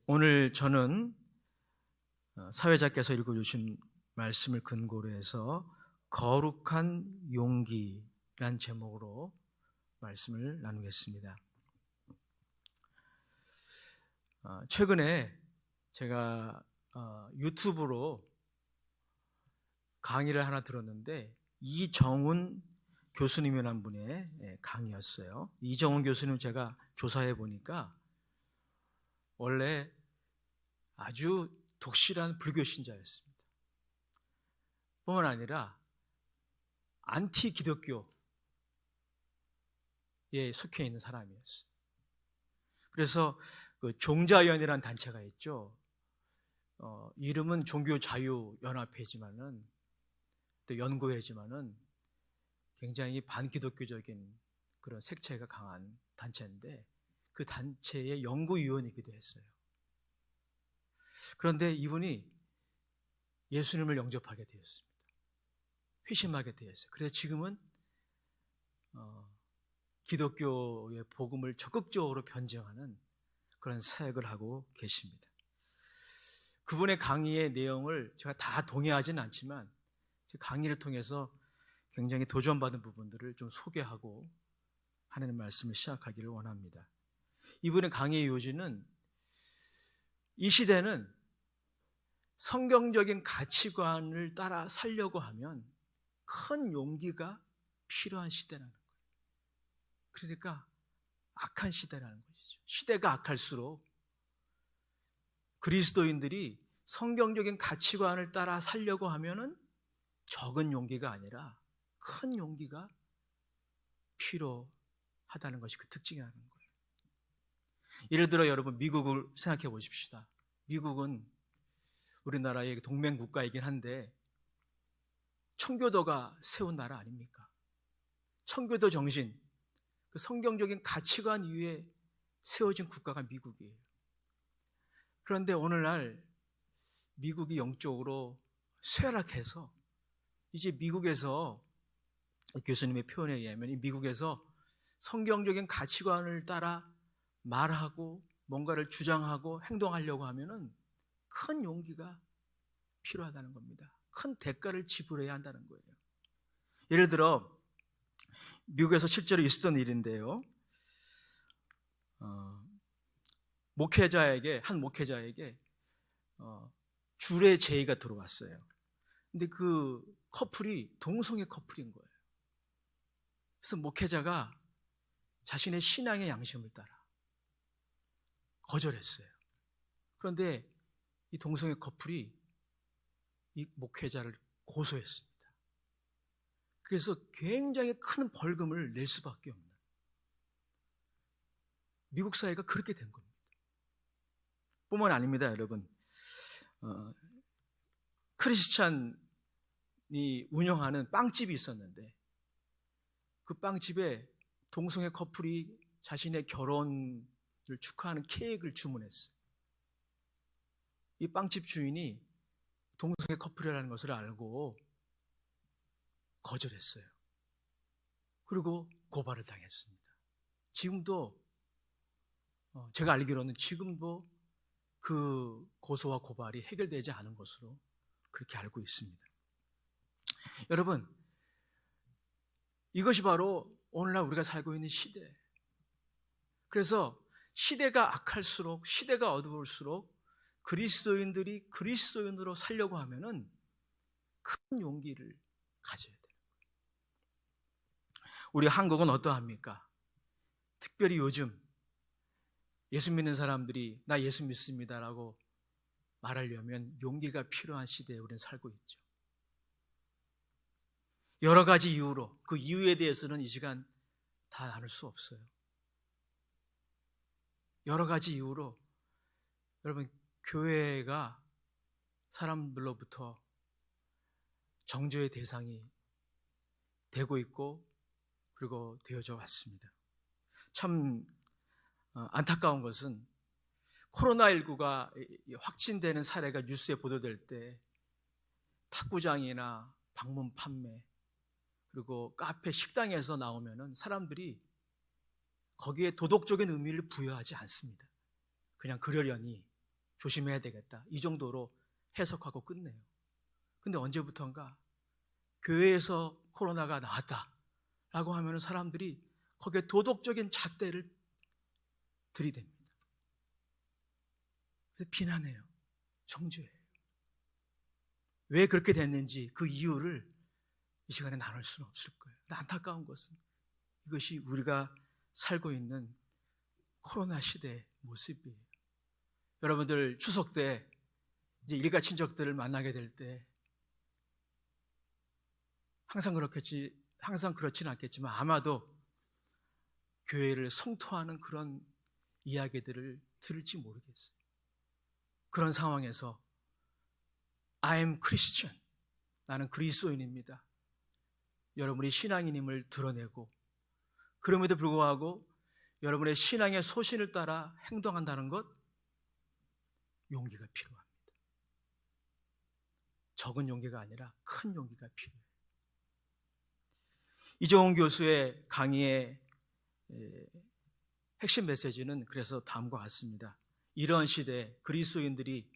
오늘 저는 사회자께서 읽어주신 말씀을 근거로 해서 거룩한 용기란 제목으로 말씀을 나누겠습니다. 최근에 제가 유튜브로 강의를 하나 들었는데 이정훈 교수님이라는 분의 강의였어요. 이정훈 교수님 제가 조사해 보니까 원래 아주 독실한 불교 신자였습니다. 뿐만 아니라 안티 기독교에 속해 있는 사람이었어요. 그래서 그 종자연이라는 단체가 있죠. 이름은 종교자유연합회지만은 또 연구회지만은 굉장히 반기독교적인 그런 색채가 강한 단체인데 그 단체의 연구위원이기도 했어요. 그런데 이분이 예수님을 영접하게 되었습니다. 회심하게 되었어요. 그래서 지금은 기독교의 복음을 적극적으로 변증하는 그런 사역을 하고 계십니다. 그분의 강의의 내용을 제가 다 동의하지는 않지만 강의를 통해서 굉장히 도전받은 부분들을 좀 소개하고 하나님의 말씀을 시작하기를 원합니다. 이분의 강의의 요지는 이 시대는 성경적인 가치관을 따라 살려고 하면 큰 용기가 필요한 시대라는 거예요. 그러니까 악한 시대라는 것이죠. 시대가 악할수록 그리스도인들이 성경적인 가치관을 따라 살려고 하면은 적은 용기가 아니라 큰 용기가 필요하다는 것이 그 특징이라는 거예요. 예를 들어 여러분 미국을 생각해 보십시다. 미국은 우리나라의 동맹 국가이긴 한데 청교도가 세운 나라 아닙니까? 청교도 정신, 그 성경적인 가치관 위에 세워진 국가가 미국이에요. 그런데 오늘날 미국이 영적으로 쇠락해서 이제 미국에서 교수님의 표현에 의하면 이 미국에서 성경적인 가치관을 따라 말하고 뭔가를 주장하고 행동하려고 하면은 큰 용기가 필요하다는 겁니다. 큰 대가를 지불해야 한다는 거예요. 예를 들어 미국에서 실제로 있었던 일인데요. 한 목회자에게 줄의 제의가 들어왔어요. 근데 그 커플이 동성애 커플인 거예요. 그래서 목회자가 자신의 신앙의 양심을 따라 거절했어요. 그런데 이 동성애 커플이 이 목회자를 고소했습니다. 그래서 굉장히 큰 벌금을 낼 수밖에 없는 미국 사회가 그렇게 된 겁니다. 뿐만 아닙니다, 여러분. 크리스찬이 운영하는 빵집이 있었는데 그 빵집에 동성애 커플이 자신의 결혼을 축하하는 케이크를 주문했어요. 이 빵집 주인이 동성애 커플이라는 것을 알고 거절했어요. 그리고 고발을 당했습니다. 지금도 제가 알기로는 지금도 그 고소와 고발이 해결되지 않은 것으로 그렇게 알고 있습니다. 여러분, 이것이 바로 오늘날 우리가 살고 있는 시대. 그래서 시대가 악할수록, 시대가 어두울수록 그리스도인들이 그리스도인으로 살려고 하면은 큰 용기를 가져야 돼요. 우리 한국은 어떠합니까? 특별히 요즘 예수 믿는 사람들이 나 예수 믿습니다라고 말하려면 용기가 필요한 시대에 우리는 살고 있죠. 여러 가지 이유로 그 이유에 대해서는 이 시간 다 나눌 수 없어요. 여러 가지 이유로 여러분 교회가 사람들로부터 정죄의 대상이 되고 있고 그리고 되어져 왔습니다. 참 안타까운 것은 코로나19가 확진되는 사례가 뉴스에 보도될 때 탁구장이나 방문 판매 그리고 카페, 식당에서 나오면은 사람들이 거기에 도덕적인 의미를 부여하지 않습니다. 그냥 그러려니 조심해야 되겠다, 이 정도로 해석하고 끝내요. 근데 언제부턴가 교회에서 코로나가 나왔다라고 하면 사람들이 거기에 도덕적인 잣대를 들이댑니다. 그래서 비난해요. 정죄해요. 왜 그렇게 됐는지 그 이유를 이 시간에 나눌 수는 없을 거예요. 근데 안타까운 것은 이것이 우리가 살고 있는 코로나 시대의 모습이에요. 여러분들 추석 때 이제 일가 친척들을 만나게 될 때 항상 그렇지는 않겠지만 아마도 교회를 성토하는 그런 이야기들을 들을지 모르겠어요. 그런 상황에서 I am Christian, 나는 그리스도인입니다, 여러분이 신앙인임을 드러내고, 그럼에도 불구하고 여러분의 신앙의 소신을 따라 행동한다는 것, 용기가 필요합니다. 적은 용기가 아니라 큰 용기가 필요해요. 이종훈 교수의 강의의 핵심 메시지는 그래서 다음과 같습니다. 이런 시대에 그리스도인들이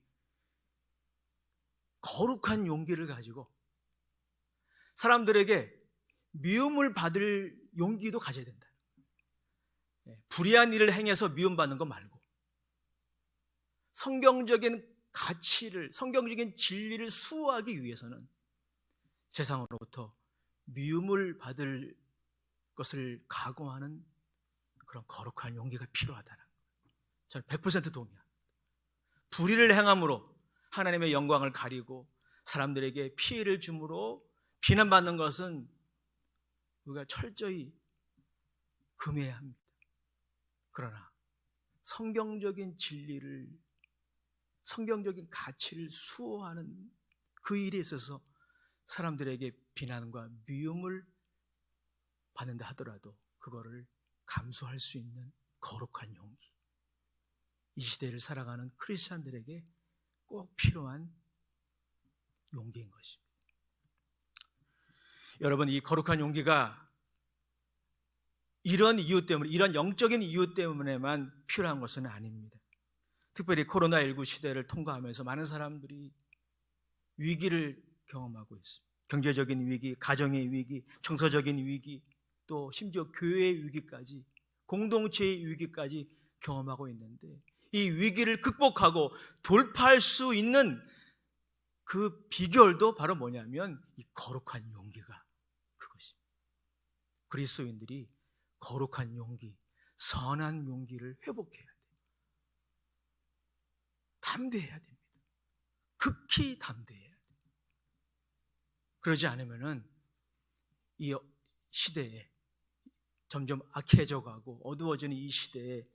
거룩한 용기를 가지고 사람들에게 미움을 받을 용기도 가져야 된다. 불의한 일을 행해서 미움받는 거 말고 성경적인 가치를, 성경적인 진리를 수호하기 위해서는 세상으로부터 미움을 받을 것을 각오하는 그런 거룩한 용기가 필요하다는 거예요. 저는 100% 동의합니다. 불의를 행함으로 하나님의 영광을 가리고 사람들에게 피해를 줌으로 비난받는 것은 우리가 철저히 금해야 합니다. 그러나 성경적인 진리를, 성경적인 가치를 수호하는 그 일에 있어서 사람들에게 비난과 미움을 받는다 하더라도 그거를 감수할 수 있는 거룩한 용기, 이 시대를 살아가는 크리스찬들에게 꼭 필요한 용기인 것입니다. 여러분, 이 거룩한 용기가 이런 이유 때문에, 이런 영적인 이유 때문에만 필요한 것은 아닙니다. 특별히 코로나19 시대를 통과하면서 많은 사람들이 위기를 경험하고 있습니다. 경제적인 위기, 가정의 위기, 정서적인 위기, 또 심지어 교회의 위기까지, 공동체의 위기까지 경험하고 있는데, 이 위기를 극복하고 돌파할 수 있는 그 비결도 바로 뭐냐면 이 거룩한 용기가 그것입니다. 그리스도인들이 거룩한 용기, 선한 용기를 회복해야 돼요. 담대해야 됩니다. 극히 담대해야 돼요. 그러지 않으면은 이 시대에 점점 악해져 가고 어두워지는 이 시대에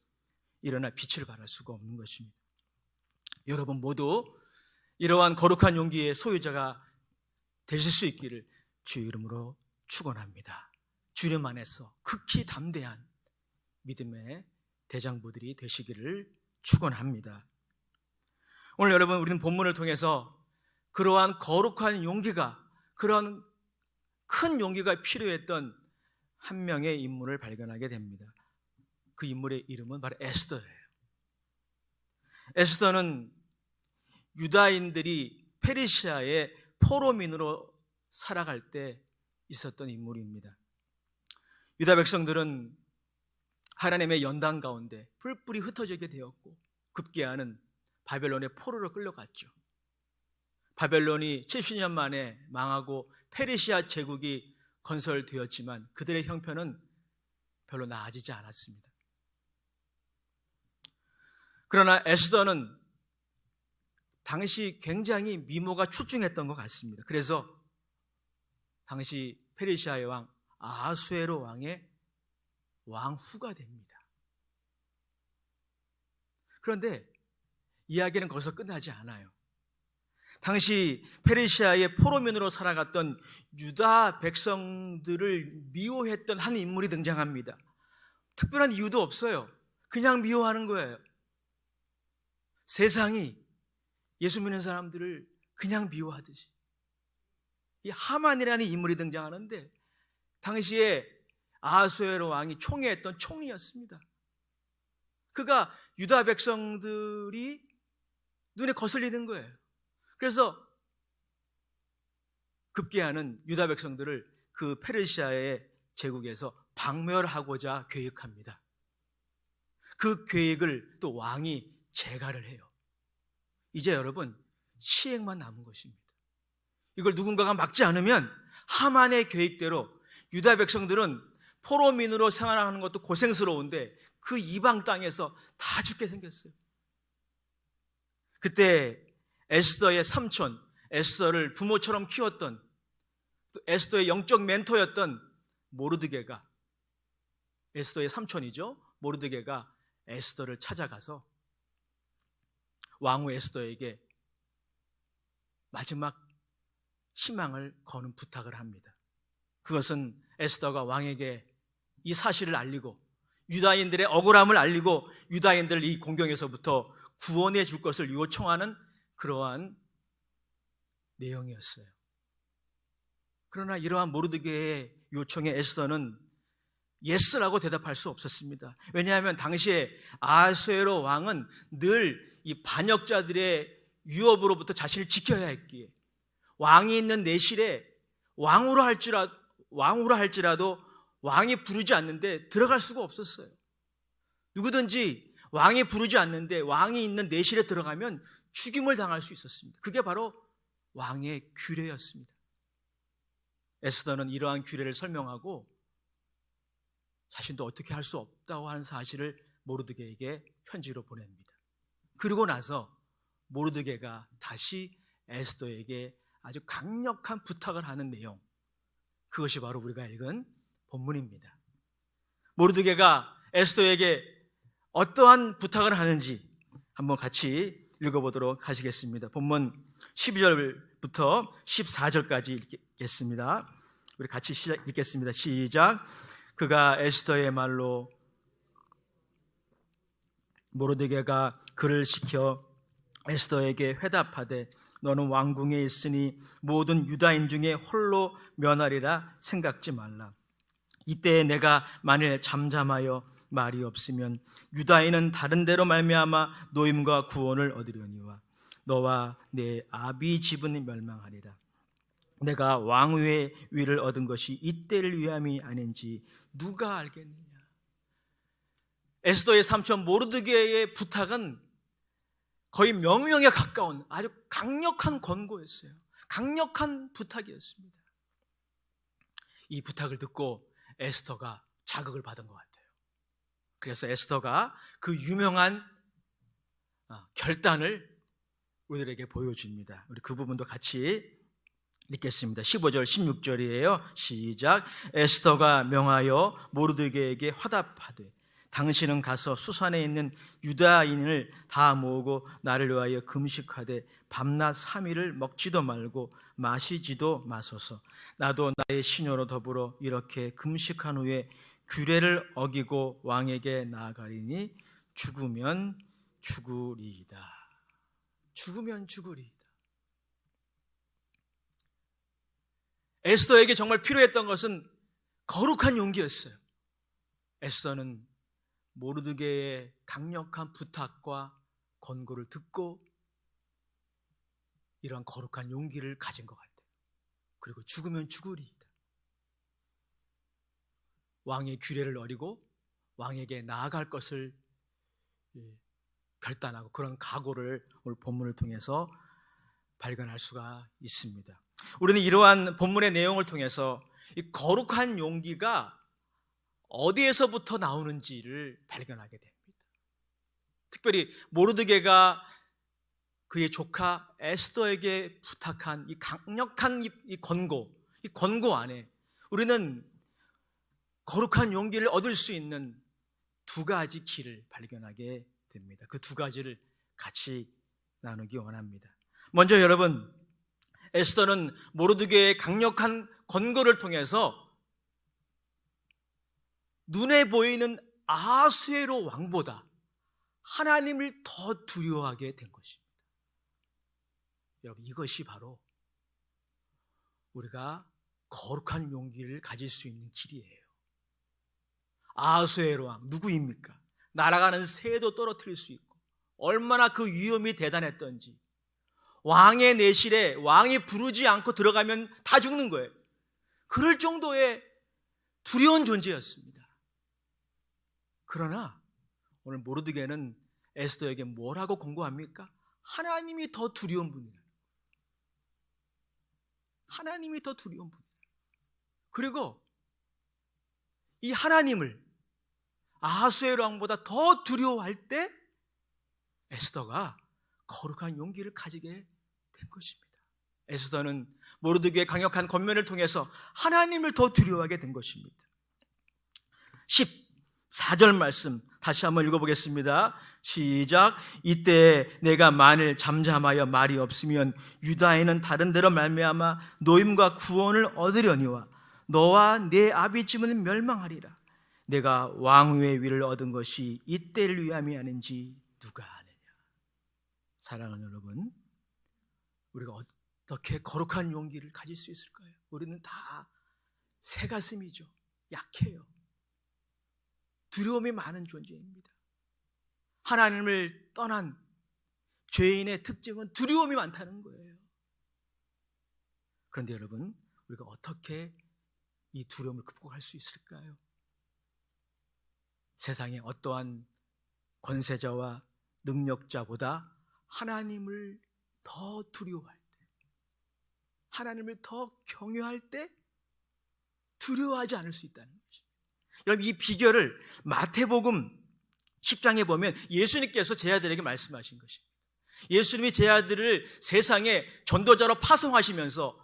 일어나 빛을 발할 수가 없는 것입니다. 여러분 모두 이러한 거룩한 용기의 소유자가 되실 수 있기를 주의 이름으로 축원합니다. 주님 안에서 극히 담대한 믿음의 대장부들이 되시기를 축원합니다. 오늘 여러분, 우리는 본문을 통해서 그러한 거룩한 용기가, 그러한 큰 용기가 필요했던 한 명의 인물을 발견하게 됩니다. 그 인물의 이름은 바로 에스더예요. 에스더는 유다인들이 페르시아의 포로민으로 살아갈 때 있었던 인물입니다. 유다 백성들은 하나님의 연단 가운데 뿔뿔이 흩어지게 되었고 급기야는 바벨론의 포로로 끌려갔죠. 바벨론이 70년 만에 망하고 페르시아 제국이 건설되었지만 그들의 형편은 별로 나아지지 않았습니다. 그러나 에스더는 당시 굉장히 미모가 출중했던 것 같습니다. 그래서 당시 페르시아의 왕 아하수에로 왕의 왕후가 됩니다. 그런데 이야기는 거기서 끝나지 않아요. 당시 페르시아의 포로민으로 살아갔던 유다 백성들을 미워했던 한 인물이 등장합니다. 특별한 이유도 없어요. 그냥 미워하는 거예요. 세상이 예수 믿는 사람들을 그냥 미워하듯이. 이 하만이라는 인물이 등장하는데 당시에 아하수에로 왕이 총애했던 총리였습니다. 그가 유다 백성들이 눈에 거슬리는 거예요. 그래서 급기야는 유다 백성들을 그 페르시아의 제국에서 박멸하고자 계획합니다. 그 계획을 또 왕이 재가를 해요. 이제 여러분, 시행만 남은 것입니다. 이걸 누군가가 막지 않으면 하만의 계획대로 유다 백성들은 포로민으로 생활하는 것도 고생스러운데 그 이방 땅에서 다 죽게 생겼어요. 그때 에스더의 삼촌, 에스더를 부모처럼 키웠던, 에스더의 영적 멘토였던 모르드게가, 에스더의 삼촌이죠. 모르드게가 에스더를 찾아가서 왕후 에스더에게 마지막 희망을 거는 부탁을 합니다. 그것은 에스더가 왕에게 이 사실을 알리고 유다인들의 억울함을 알리고 유다인들을 이 공경에서부터 구원해 줄 것을 요청하는 그러한 내용이었어요. 그러나 이러한 모르드게의 요청에 에스더는 예스라고 대답할 수 없었습니다. 왜냐하면 당시에 아하수에로 왕은 늘 이 반역자들의 유업으로부터 자신을 지켜야 했기에 왕이 있는 내실에 왕으로 할지라도 왕이 부르지 않는데 들어갈 수가 없었어요. 누구든지 왕이 부르지 않는데 왕이 있는 내실에 들어가면 죽임을 당할 수 있었습니다. 그게 바로 왕의 규례였습니다. 에스더는 이러한 규례를 설명하고 자신도 어떻게 할 수 없다고 하는 사실을 모르드게에게 편지로 보냅니다. 그리고 나서 모르드게가 다시 에스더에게 아주 강력한 부탁을 하는 내용, 그것이 바로 우리가 읽은 본문입니다. 모르드게가 에스더에게 어떠한 부탁을 하는지 한번 같이 읽어보도록 하시겠습니다. 본문 12절부터 14절까지 읽겠습니다. 우리 같이 읽겠습니다. 시작. 그가 에스더의 말로 모르드게가 그를 시켜 에스더에게 회답하되 너는 왕궁에 있으니 모든 유다인 중에 홀로 면하리라 생각지 말라. 이때 내가 만일 잠잠하여 말이 없으면 유다인은 다른 데로 말미암아 노임과 구원을 얻으려니와 너와 내 아비 집은 멸망하리라. 내가 왕위의 위를 얻은 것이 이때를 위함이 아닌지 누가 알겠느냐. 에스더의 삼촌 모르드게의 부탁은 거의 명령에 가까운 아주 강력한 권고였어요. 강력한 부탁이었습니다. 이 부탁을 듣고 에스더가 자극을 받은 것 같아요. 그래서 에스더가 그 유명한 결단을 우리들에게 보여줍니다. 우리 그 부분도 같이 읽겠습니다. 15절 16절이에요. 시작. 에스더가 명하여 모르드게에게 화답하되 당신은 가서 수산에 있는 유다인을 다 모으고 나를 위하여 금식하되 밤낮 3일을 먹지도 말고 마시지도 마소서. 나도 나의 시녀로 더불어 이렇게 금식한 후에 규례를 어기고 왕에게 나아가리니 죽으면 죽으리이다. 죽으면 죽으리이다. 에스더에게 정말 필요했던 것은 거룩한 용기였어요. 에스더는 모르드게의 강력한 부탁과 권고를 듣고 이러한 거룩한 용기를 가진 것 같아요. 그리고 죽으면 죽으리이다. 왕의 규례를 어기고 왕에게 나아갈 것을 결단하고 그런 각오를 오늘 본문을 통해서 발견할 수가 있습니다. 우리는 이러한 본문의 내용을 통해서 이 거룩한 용기가 어디에서부터 나오는지를 발견하게 됩니다. 특별히 모르드게가 그의 조카 에스더에게 부탁한 이 강력한 이 권고 안에 우리는 거룩한 용기를 얻을 수 있는 두 가지 길을 발견하게 됩니다. 그 두 가지를 같이 나누기 원합니다. 먼저 여러분, 에스더는 모르드게의 강력한 권고를 통해서 눈에 보이는 아하수에로 왕보다 하나님을 더 두려워하게 된 것입니다. 여러분, 이것이 바로 우리가 거룩한 용기를 가질 수 있는 길이에요. 아하수에로 왕 누구입니까? 날아가는 새도 떨어뜨릴 수 있고 얼마나 그 위험이 대단했던지, 왕의 내실에 왕이 부르지 않고 들어가면 다 죽는 거예요. 그럴 정도의 두려운 존재였습니다. 그러나 오늘 모르드게는 에스더에게 뭐라고 공고합니까? 하나님이 더 두려운 분이에요. 하나님이 더 두려운 분이에요. 그리고 이 하나님을 아하수에로 왕보다 더 두려워할 때 에스더가 거룩한 용기를 가지게 된 것입니다. 에스더는 모르드게의 강력한 권면을 통해서 하나님을 더 두려워하게 된 것입니다. 14절 말씀 다시 한번 읽어보겠습니다. 시작. 이때 내가 만일 잠잠하여 말이 없으면 유다인은 다른 데로 말미암아 노임과 구원을 얻으려니와 너와 내 아비집은 멸망하리라. 내가 왕위의 위를 얻은 것이 이때를 위함이 아닌지 누가 아느냐. 사랑하는 여러분, 우리가 어떻게 거룩한 용기를 가질 수 있을까요? 우리는 다 새가슴이죠. 약해요. 두려움이 많은 존재입니다. 하나님을 떠난 죄인의 특징은 두려움이 많다는 거예요. 그런데 여러분, 우리가 어떻게 이 두려움을 극복할 수 있을까요? 세상의 어떠한 권세자와 능력자보다 하나님을 더 두려워할 때, 하나님을 더 경외할 때 두려워하지 않을 수 있다는 것입니다. 여러분, 이 비결을 마태복음 10장에 보면 예수님께서 제 아들에게 말씀하신 것입니다. 예수님이 제 아들을 세상에 전도자로 파송하시면서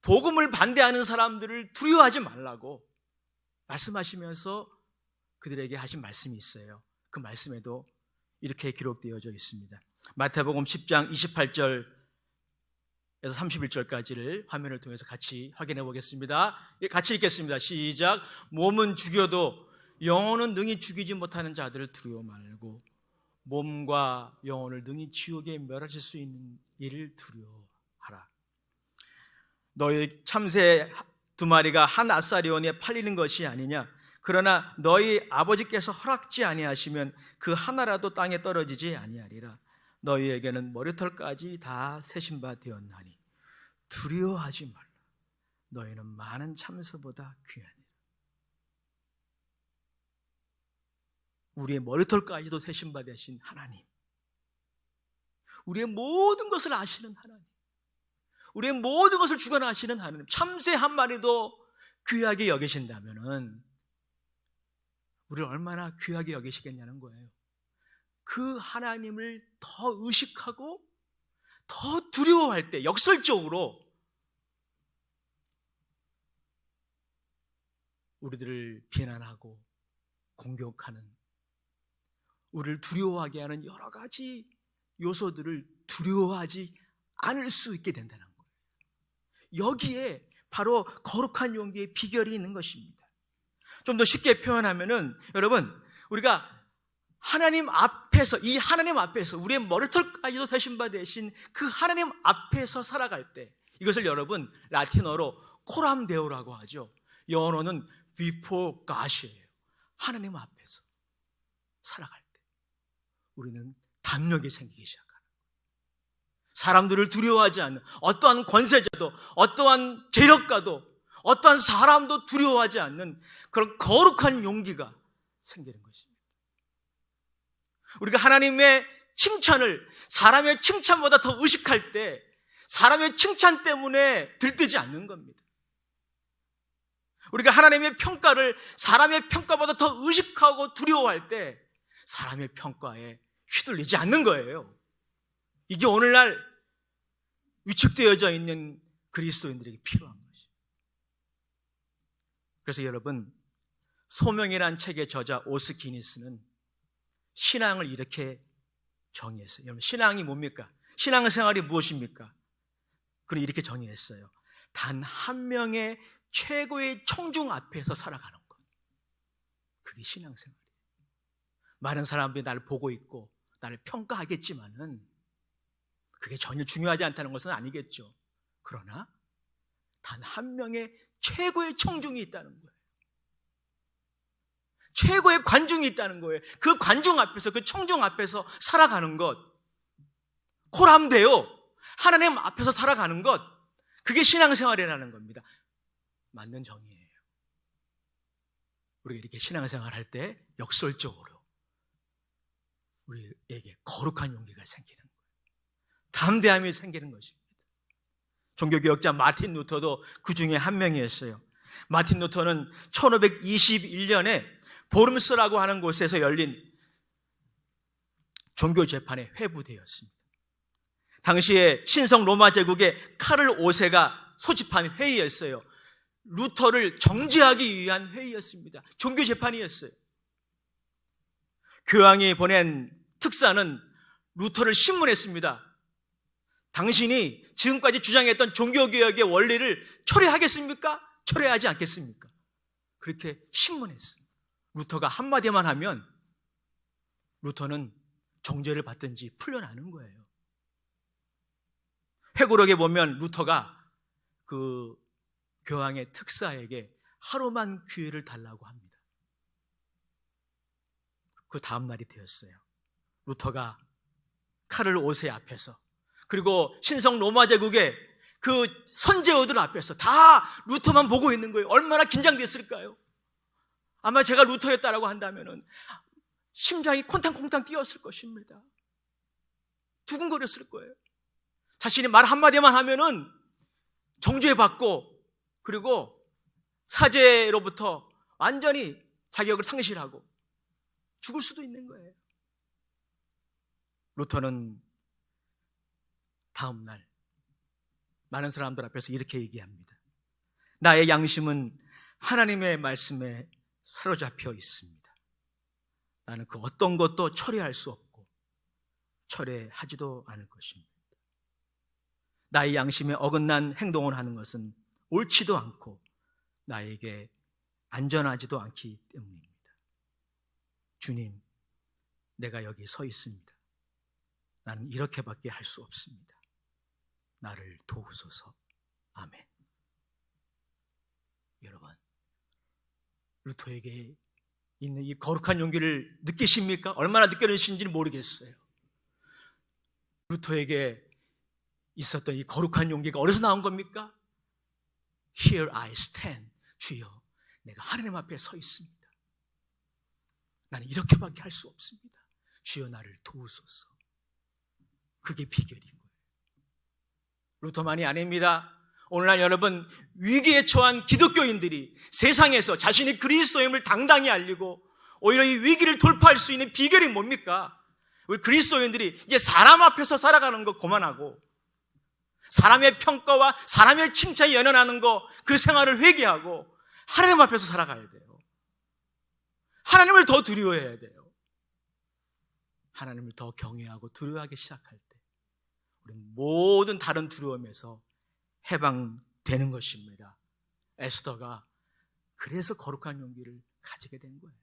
복음을 반대하는 사람들을 두려워하지 말라고 말씀하시면서 그들에게 하신 말씀이 있어요. 그 말씀에도 이렇게 기록되어져 있습니다. 마태복음 10장 28절에서 31절까지를 화면을 통해서 같이 확인해 보겠습니다. 같이 읽겠습니다. 시작. 몸은 죽여도 영혼은 능히 죽이지 못하는 자들을 두려워 말고 몸과 영혼을 능히 지옥에 멸하실 수 있는 이를 두려워하라. 너희 참새 2마리가 한 아사리온에 팔리는 것이 아니냐. 그러나 너희 아버지께서 허락지 아니하시면 그 하나라도 땅에 떨어지지 아니하리라. 너희에게는 머리털까지 다 세신 바 되었나니 두려워하지 말라. 너희는 많은 참새보다 귀하니라. 우리의 머리털까지도 세신 바 되신 하나님, 우리의 모든 것을 아시는 하나님, 우리의 모든 것을 주관하시는 하나님, 참새 한 마리도 귀하게 여기신다면은 우리를 얼마나 귀하게 여기시겠냐는 거예요. 그 하나님을 더 의식하고 더 두려워할 때 역설적으로 우리들을 비난하고 공격하는, 우리를 두려워하게 하는 여러 가지 요소들을 두려워하지 않을 수 있게 된다는 거예요. 여기에 바로 거룩한 용기의 비결이 있는 것입니다. 좀 더 쉽게 표현하면은, 여러분, 우리가 하나님 앞에서, 이 하나님 앞에서 우리의 머리털까지도 세신 바 되신 그 하나님 앞에서 살아갈 때, 이것을 여러분 라틴어로 코람 데오라고 하죠. 영어로는 before God이에요. 하나님 앞에서 살아갈 때 우리는 담력이 생기기 시작합니다. 사람들을 두려워하지 않는, 어떠한 권세자도 어떠한 재력가도 어떠한 사람도 두려워하지 않는 그런 거룩한 용기가 생기는 것입니다. 우리가 하나님의 칭찬을 사람의 칭찬보다 더 의식할 때 사람의 칭찬 때문에 들뜨지 않는 겁니다. 우리가 하나님의 평가를 사람의 평가보다 더 의식하고 두려워할 때 사람의 평가에 휘둘리지 않는 거예요. 이게 오늘날 위축되어져 있는 그리스도인들에게 필요한 것이죠. 그래서 여러분, 소명이란 책의 저자 오스기니스는 신앙을 이렇게 정의했어요. 여러분, 신앙이 뭡니까? 신앙생활이 무엇입니까? 그는 이렇게 정의했어요. 단 한 명의 최고의 청중 앞에서 살아가는 것. 그게 신앙생활이에요. 많은 사람들이 나를 보고 있고 나를 평가하겠지만은 그게 전혀 중요하지 않다는 것은 아니겠죠. 그러나 단 한 명의 최고의 청중이 있다는 거예요. 최고의 관중이 있다는 거예요. 그 관중 앞에서, 그 청중 앞에서 살아가는 것, 코람데요, 하나님 앞에서 살아가는 것, 그게 신앙생활이라는 겁니다. 맞는 정의예요. 우리가 이렇게 신앙생활할 때 역설적으로 우리에게 거룩한 용기가 생기는 거예요. 담대함이 생기는 것입니다. 종교개혁자 마틴 루터도 그 중에 한 명이었어요. 마틴 루터는 1521년에 보름스라고 하는 곳에서 열린 종교재판에 회부되었습니다. 당시에 신성 로마 제국의 카를 5세가 소집한 회의였어요. 루터를 정죄하기 위한 회의였습니다. 종교재판이었어요. 교황이 보낸 특사는 루터를 신문했습니다. 당신이 지금까지 주장했던 종교개혁의 원리를 철회하겠습니까? 철회하지 않겠습니까? 그렇게 신문했어요. 루터가 한마디만 하면 루터는 정죄를 받든지 풀려나는 거예요. 회고록에 보면 루터가 그 교황의 특사에게 하루만 기회를 달라고 합니다. 그 다음 날이 되었어요. 루터가 카를 5세 앞에서, 그리고 신성 로마 제국의 그 선제어들 앞에서 다 루터만 보고 있는 거예요. 얼마나 긴장됐을까요? 아마 제가 루터였다라고 한다면은 심장이 콩탕콩탕 뛰었을 것입니다. 두근거렸을 거예요. 자신이 말 한마디만 하면은 정죄받고, 그리고 사제로부터 완전히 자격을 상실하고 죽을 수도 있는 거예요. 루터는 다음 날 많은 사람들 앞에서 이렇게 얘기합니다. 나의 양심은 하나님의 말씀에 사로잡혀 있습니다. 나는 그 어떤 것도 철회할 수 없고 철회하지도 않을 것입니다. 나의 양심에 어긋난 행동을 하는 것은 옳지도 않고 나에게 안전하지도 않기 때문입니다. 주님, 내가 여기 서 있습니다. 나는 이렇게밖에 할 수 없습니다. 나를 도우소서. 아멘. 여러분, 루터에게 있는 이 거룩한 용기를 느끼십니까? 얼마나 느껴지시는지는 모르겠어요. 루터에게 있었던 이 거룩한 용기가 어디서 나온 겁니까? Here I stand. 주여, 내가 하나님 앞에 서 있습니다. 나는 이렇게밖에 할 수 없습니다. 주여, 나를 도우소서. 그게 비결인 거예요. 루터만이 아닙니다. 오늘날 여러분, 위기에 처한 기독교인들이 세상에서 자신이 그리스도임을 당당히 알리고 오히려 이 위기를 돌파할 수 있는 비결이 뭡니까? 우리 그리스도인들이 이제 사람 앞에서 살아가는 거 그만하고 사람의 평가와 사람의 칭찬에 연연하는 거, 그 생활을 회개하고 하나님 앞에서 살아가야 돼요. 하나님을 더 두려워해야 돼요. 하나님을 더 경외하고 두려워하기 시작할 때 우리 모든 다른 두려움에서 해방되는 것입니다. 에스더가 그래서 거룩한 용기를 가지게 된 거예요.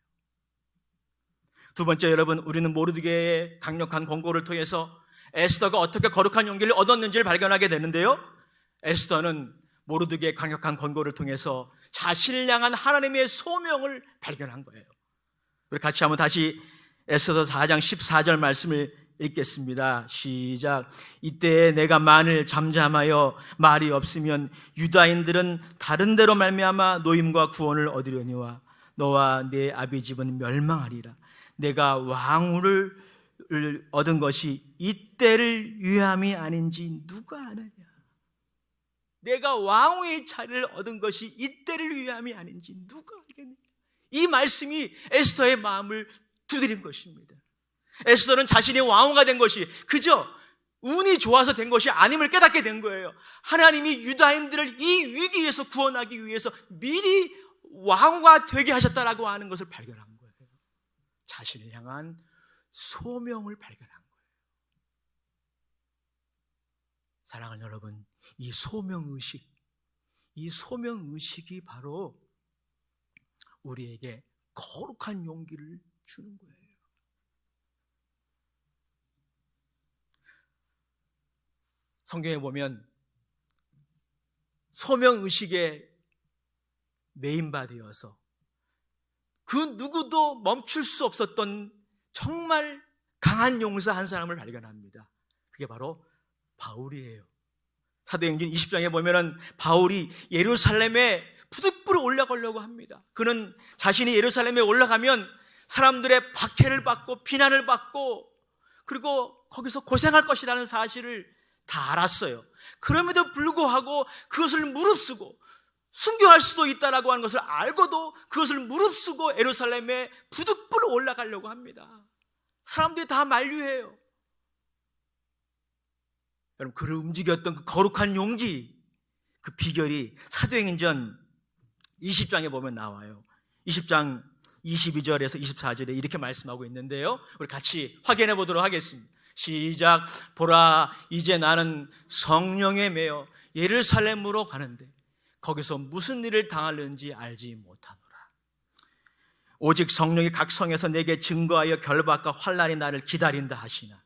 두 번째, 여러분, 우리는 모르드게의 강력한 권고를 통해서 에스더가 어떻게 거룩한 용기를 얻었는지를 발견하게 되는데요, 에스더는 모르드게의 강력한 권고를 통해서 자신을 향한 하나님의 소명을 발견한 거예요. 우리 같이 한번 다시 에스더 4장 14절 말씀을 읽겠습니다. 시작. 이때 내가 만일 잠잠하여 말이 없으면 유다인들은 다른 데로 말미암아 노임과 구원을 얻으려니와 너와 네 아비 집은 멸망하리라. 내가 왕후를 얻은 것이 이때를 위함이 아닌지 누가 아느냐. 내가 왕후의 자리를 얻은 것이 이때를 위함이 아닌지 누가 알겠느냐. 이 말씀이 에스더의 마음을 두드린 것입니다. 에스더는 자신의 왕후가 된 것이 그저 운이 좋아서 된 것이 아님을 깨닫게 된 거예요. 하나님이 유다인들을 이 위기에서 구원하기 위해서 미리 왕후가 되게 하셨다라고 하는 것을 발견한 거예요. 자신을 향한 소명을 발견한 거예요. 사랑하는 여러분, 이 소명의식이 바로 우리에게 거룩한 용기를 주는 거예요. 성경에 보면 소명의식에 메인바디여서 그 누구도 멈출 수 없었던 정말 강한 용사 한 사람을 발견합니다. 그게 바로 바울이에요. 사도행전 20장에 보면은 바울이 예루살렘에 부득불 올라가려고 합니다. 그는 자신이 예루살렘에 올라가면 사람들의 박해를 받고 비난을 받고 그리고 거기서 고생할 것이라는 사실을 다 알았어요. 그럼에도 불구하고 그것을 무릅쓰고 순교할 수도 있다라고 하는 것을 알고도 그것을 무릅쓰고 예루살렘에 부득불 올라가려고 합니다. 사람들이 다 만류해요. 여러분, 그를 움직였던 그 거룩한 용기, 그 비결이 사도행전 20장에 보면 나와요. 20장 22절에서 24절에 이렇게 말씀하고 있는데요, 우리 같이 확인해 보도록 하겠습니다. 시작. 보라, 이제 나는 성령에 매여 예루살렘으로 가는데 거기서 무슨 일을 당하는지 알지 못하노라. 오직 성령이 각 성에서 내게 증거하여 결박과 환난이 나를 기다린다 하시나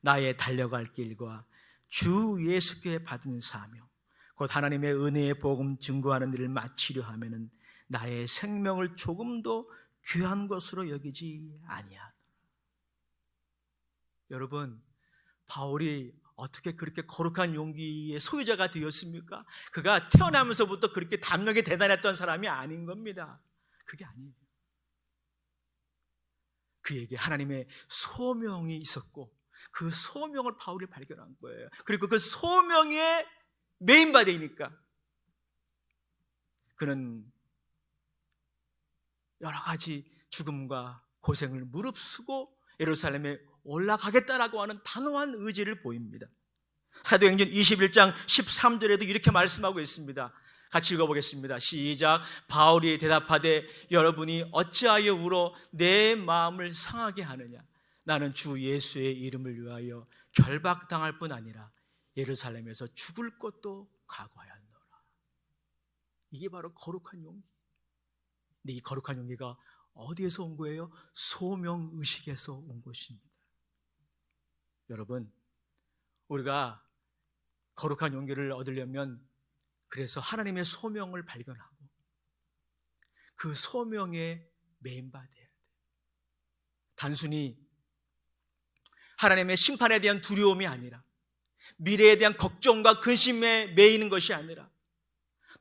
나의 달려갈 길과 주 예수께 받은 사명 곧 하나님의 은혜의 복음 증거하는 일을 마치려 하면은 나의 생명을 조금도 귀한 것으로 여기지 아니하노라. 여러분, 바울이 어떻게 그렇게 거룩한 용기의 소유자가 되었습니까? 그가 태어나면서부터 그렇게 담력이 대단했던 사람이 아닌 겁니다. 그게 아니에요. 그에게 하나님의 소명이 있었고 그 소명을 바울이 발견한 거예요. 그리고 그 소명에 메인바디니까 그는 여러 가지 죽음과 고생을 무릅쓰고 예루살렘에 올라가겠다라고 하는 단호한 의지를 보입니다. 사도행전 21장 13절에도 이렇게 말씀하고 있습니다. 같이 읽어보겠습니다. 시작. 바울이 대답하되 여러분이 어찌하여 울어 내 마음을 상하게 하느냐. 나는 주 예수의 이름을 위하여 결박당할 뿐 아니라 예루살렘에서 죽을 것도 각오하였노라. 이게 바로 거룩한 용기. 근데 이 거룩한 용기가 어디에서 온 거예요? 소명의식에서 온 것입니다. 여러분, 우리가 거룩한 용기를 얻으려면 그래서 하나님의 소명을 발견하고 그 소명에 메인바돼야 돼요. 단순히 하나님의 심판에 대한 두려움이 아니라 미래에 대한 걱정과 근심에 매이는 것이 아니라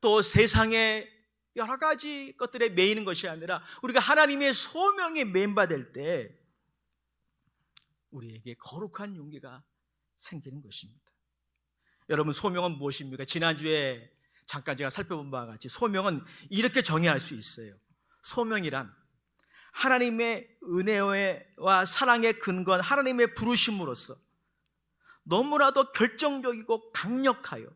또 세상의 여러 가지 것들에 매이는 것이 아니라 우리가 하나님의 소명에 메인바될 때 우리에게 거룩한 용기가 생기는 것입니다. 여러분, 소명은 무엇입니까? 지난주에 잠깐 제가 살펴본 바와 같이 소명은 이렇게 정의할 수 있어요. 소명이란 하나님의 은혜와 사랑에 근거한 하나님의 부르심으로서 너무나도 결정적이고 강력하여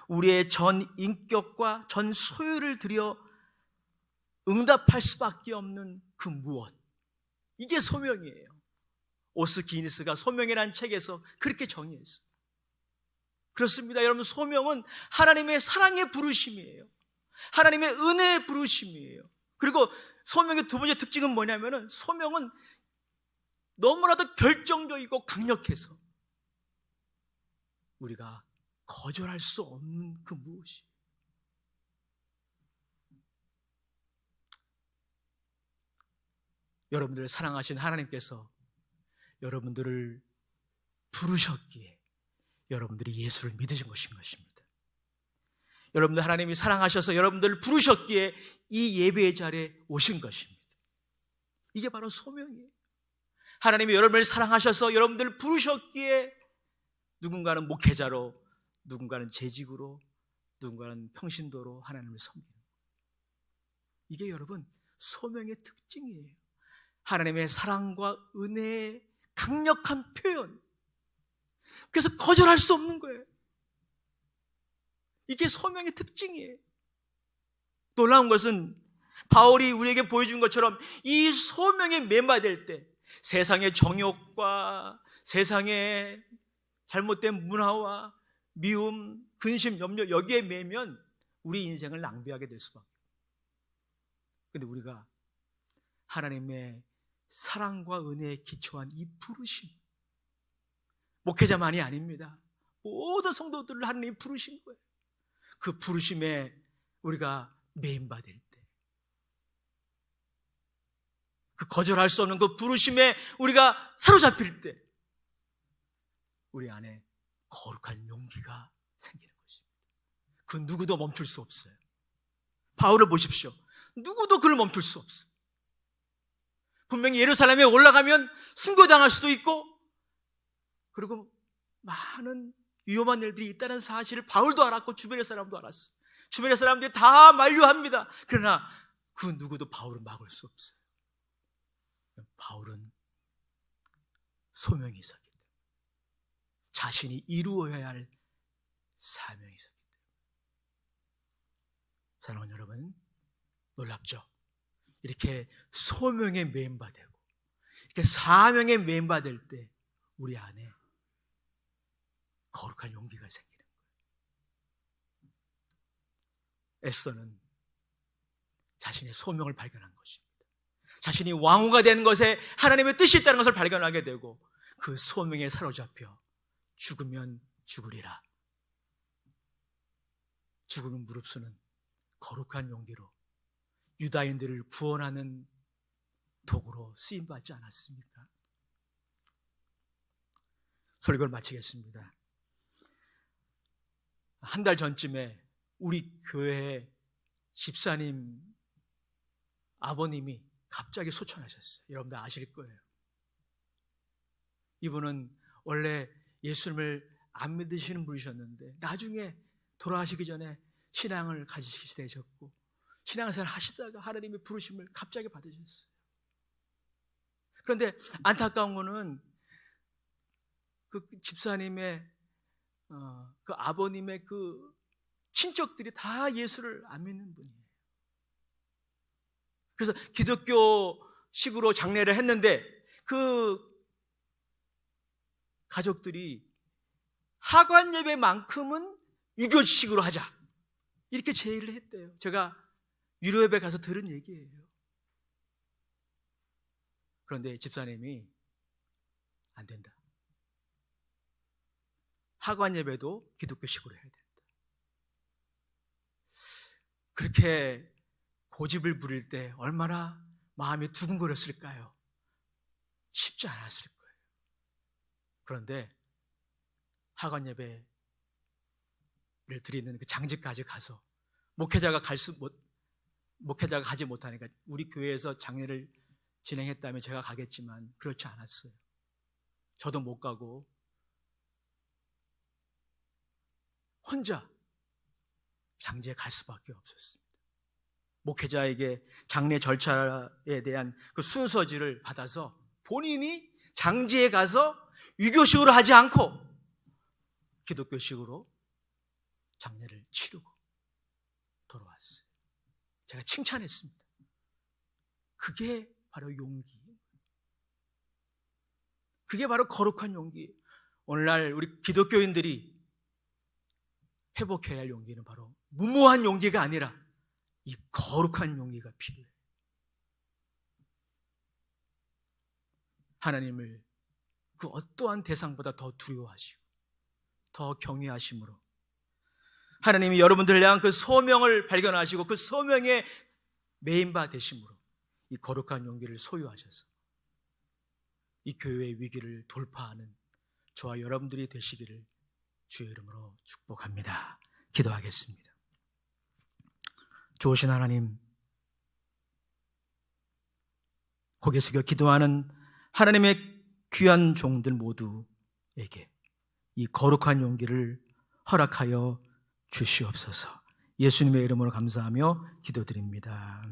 우리의 전 인격과 전 소유를 들여 응답할 수밖에 없는 그 무엇, 이게 소명이에요. 오스 기니스가 소명이라는 책에서 그렇게 정의했어요. 그렇습니다. 여러분, 소명은 하나님의 사랑의 부르심이에요. 하나님의 은혜의 부르심이에요. 그리고 소명의 두 번째 특징은 뭐냐면은 소명은 너무나도 결정적이고 강력해서 우리가 거절할 수 없는 그 무엇이. 여러분들을 사랑하신 하나님께서 여러분들을 부르셨기에 여러분들이 예수를 믿으신 것입니다. 여러분들 하나님이 사랑하셔서 여러분들을 부르셨기에 이 예배의 자리에 오신 것입니다. 이게 바로 소명이에요. 하나님이 여러분을 사랑하셔서 여러분들을 부르셨기에 누군가는 목회자로, 누군가는 재직으로, 누군가는 평신도로 하나님을 섬기는 거예요. 이게 여러분 소명의 특징이에요. 하나님의 사랑과 은혜의 강력한 표현. 그래서 거절할 수 없는 거예요. 이게 소명의 특징이에요. 놀라운 것은 바울이 우리에게 보여준 것처럼 이 소명에 메마될 때 세상의 정욕과 세상의 잘못된 문화와 미움, 근심, 염려 여기에 매면 우리 인생을 낭비하게 될 수밖에. 그런데 우리가 하나님의 사랑과 은혜에 기초한 이 부르심, 목회자만이 아닙니다. 모든 성도들을 하나님이 부르신 거예요. 그 부르심에 우리가 메인바될 때 그 거절할 수 없는 그 부르심에 우리가 사로잡힐 때 우리 안에 거룩한 용기가 생기는 것입니다. 그 누구도 멈출 수 없어요. 바울을 보십시오. 누구도 그를 멈출 수 없어요. 분명히 예루살렘에 올라가면 순교당할 수도 있고, 그리고 많은 위험한 일들이 있다는 사실을 바울도 알았고 주변의 사람도 알았어요. 주변의 사람들이 다 만류합니다. 그러나 그 누구도 바울을 막을 수 없어요. 바울은 소명이 있었기 때문에, 자신이 이루어야 할 사명이 있었기 때문에. 사랑하는 여러분, 놀랍죠? 이렇게 소명에 메인바되고 이렇게 사명에 메인바될 때 우리 안에 거룩한 용기가 생기는 거예요. 에스더는 자신의 소명을 발견한 것입니다. 자신이 왕후가 된 것에 하나님의 뜻이 있다는 것을 발견하게 되고 그 소명에 사로잡혀 죽으면 죽으리라, 죽음을 무릅쓰는 거룩한 용기로 유다인들을 구원하는 도구로 쓰임받지 않았습니까? 설교를 마치겠습니다. 한 달 전쯤에 우리 교회에 집사님 아버님이 갑자기 소천하셨어요. 여러분들 아실 거예요. 이분은 원래 예수님을 안 믿으시는 분이셨는데 나중에 돌아가시기 전에 신앙을 가지시게 되셨고 신앙생활 하시다가 하나님의 부르심을 갑자기 받으셨어요. 그런데 안타까운 거는 그 집사님의 그 아버님의 그 친척들이 다 예수를 안 믿는 분이에요. 그래서 기독교식으로 장례를 했는데 그 가족들이 하관 예배만큼은 유교식으로 하자, 이렇게 제의를 했대요. 제가 유료예배 가서 들은 얘기예요. 그런데 집사님이 안 된다, 하관 예배도 기독교식으로 해야 된다. 그렇게 고집을 부릴 때 얼마나 마음이 두근거렸을까요? 쉽지 않았을 거예요. 그런데 하관 예배를 드리는 그 장지까지 가서 목회자가 가지 못하니까 우리 교회에서 장례를 진행했다면 제가 가겠지만 그렇지 않았어요. 저도 못 가고 혼자 장지에 갈 수밖에 없었습니다. 목회자에게 장례 절차에 대한 그 순서지를 받아서 본인이 장지에 가서 유교식으로 하지 않고 기독교식으로 장례를 치르고 돌아왔어요. 제가 칭찬했습니다. 그게 바로 용기예요. 그게 바로 거룩한 용기예요. 오늘날 우리 기독교인들이 회복해야 할 용기는 바로 무모한 용기가 아니라 이 거룩한 용기가 필요해요. 하나님을 그 어떠한 대상보다 더 두려워하시고 더 경외하심으로 하나님이 여러분들을 향한 그 소명을 발견하시고 그 소명에 메인바 되심으로 이 거룩한 용기를 소유하셔서 이 교회의 위기를 돌파하는 저와 여러분들이 되시기를 주의 이름으로 축복합니다. 기도하겠습니다. 좋으신 하나님, 고개 숙여 기도하는 하나님의 귀한 종들 모두에게 이 거룩한 용기를 허락하여 주시옵소서. 예수님의 이름으로 감사하며 기도드립니다.